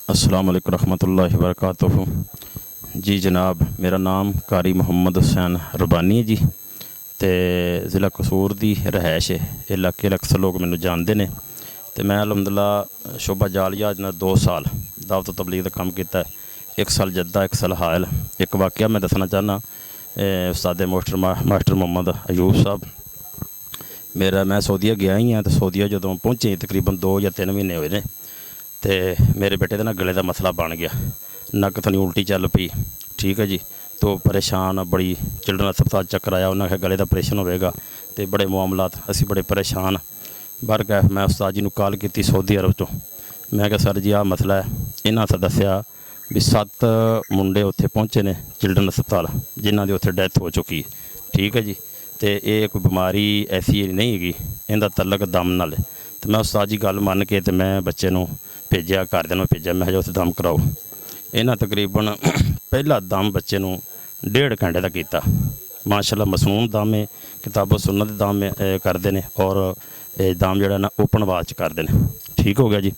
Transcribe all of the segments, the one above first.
अस्सलाम वालेकुम रहमतुल्लाहि व बरकातुहू। जी जनाब, मेरा नाम कारी मुहम्मद हुसैन रबानी है जी। तो ज़िला कसूर की रहायश है। इलाके अक्सर लोग मैनू जानते हैं। तो मैं अलहमदुलिल्लाह शोभा जाल जहाज ने 2 साल दावत तबलीग का काम किया। 1 साल जद्दा, 1 साल हायल। एक वाक़या मैं दसना चाहना, उस्ताद मास्टर मोहम्मद अयूब साहब मैं सऊदीया गया ही हाँ। तो सऊदीया जो पहुँचे तकरीबन 2 या 3 महीने हुए ने। तो मेरे बेटे का ना गले का मसला बन गया, नक थनी उल्टी चल पई। ठीक है जी। तो परेशान बड़ी चिल्ड्रन अस्पताल चक्कर आया, उन्हें आख्या गले का ऑपरेशन होगा। तो बड़े मामलात असी बड़े परेशान। बाहर गए, मैं उस्ताद जी को कॉल की सऊदी अरब तो। मैं क्या सर जी आ मसला है। इन्होंने दसिया भी 7 मुंडे उत्थे पहुँचे ने चिल्ड्रन अस्पताल, जिन्हों की उत्थे डैथ हो चुकी है। ठीक है जी। तो ये कोई बीमारी ऐसी नहीं हैगी, इनका तलक दम नाल। तो मैं उस्ताद जी गल मन के तो मैं बच्चे को भेजा, घरदिਆਂ ਨੂੰ भेजा। मैं जो उत्थे दम कराओ। इन्हें तकरीबन पहला दम बच्चे को 1.5 घंटे का किया। माशाअल्लाह मसनून दम है, किताबो सुन्नत दम करते हैं और दम जोड़ा ना ओपन आवाज़ करते हैं। ठीक हो गया जी।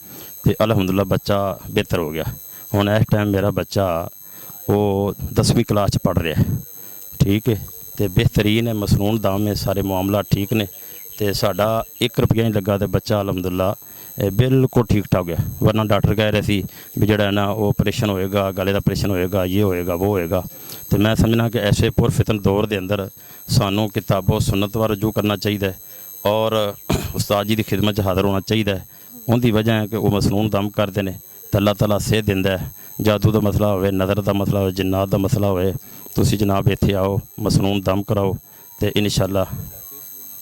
तो अलहमदुलिल्लाह बच्चा बेहतर हो गया। हुण इस टाइम मेरा बच्चा वो 10वीं क्लास पढ़ रहा है। ठीक है। तो बेहतरीन है, मसनून दम है, सारे मामला ठीक ने। तो साडा 1 रुपया नहीं लगा। तो बच्चा अलहमदुलिल्लाह बिल्कुल ठीक ठाक है। वरना डॉक्टर कह रहे थे भी जोड़ा ना वो ऑपरेशन होएगा, गले का ऑपरेशन होएगा, ये होएगा, वो होएगा। तो मैं समझना कि ऐसे पुरफितन दौर के अंदर सानू किताबों सुन्नत वाल रजू करना चाहिए और उस्ताद जी की खिदमत हाज़र होना चाहिए। उनकी वजह है कि वो मसनून दम करते हैं। तो अल्लाह ताला सेहत दिंदा है। जादू का मसला हो, नज़र का मसला हो, जिन्नात का मसला हो, तुसी जनाब इत्थे आओ, मसनून दम कराओ। तो इंशाअल्लाह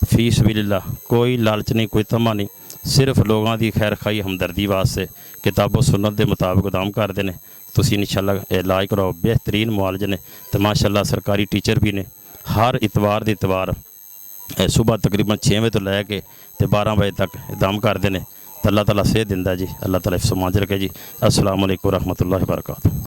फी सबीलिल्लाह कोई लालच नहीं, कोई तमा नहीं, सिर्फ लोगों की खैर खाई हमदर्दी वास्ते किताबों सुन्नत के मुताबिक दम करते हैं। तुसी इंशाअल्लाह इलाज कराओ, बेहतरीन मुआलजे ने। तो माशाअल्लाह सरकारी टीचर भी ने। हर इतवार के इतवार सुबह तकरीबन 6 बजे तो लैके 12 बजे तक दम करते हैं। तो अल्लाह ताला सेहत दिंदा जी। अल्लाह ताला हिफ्ज़ मान रखे जी। अस्सलाम वालेकुम रहमतुल्लाहि व बरकातुहू।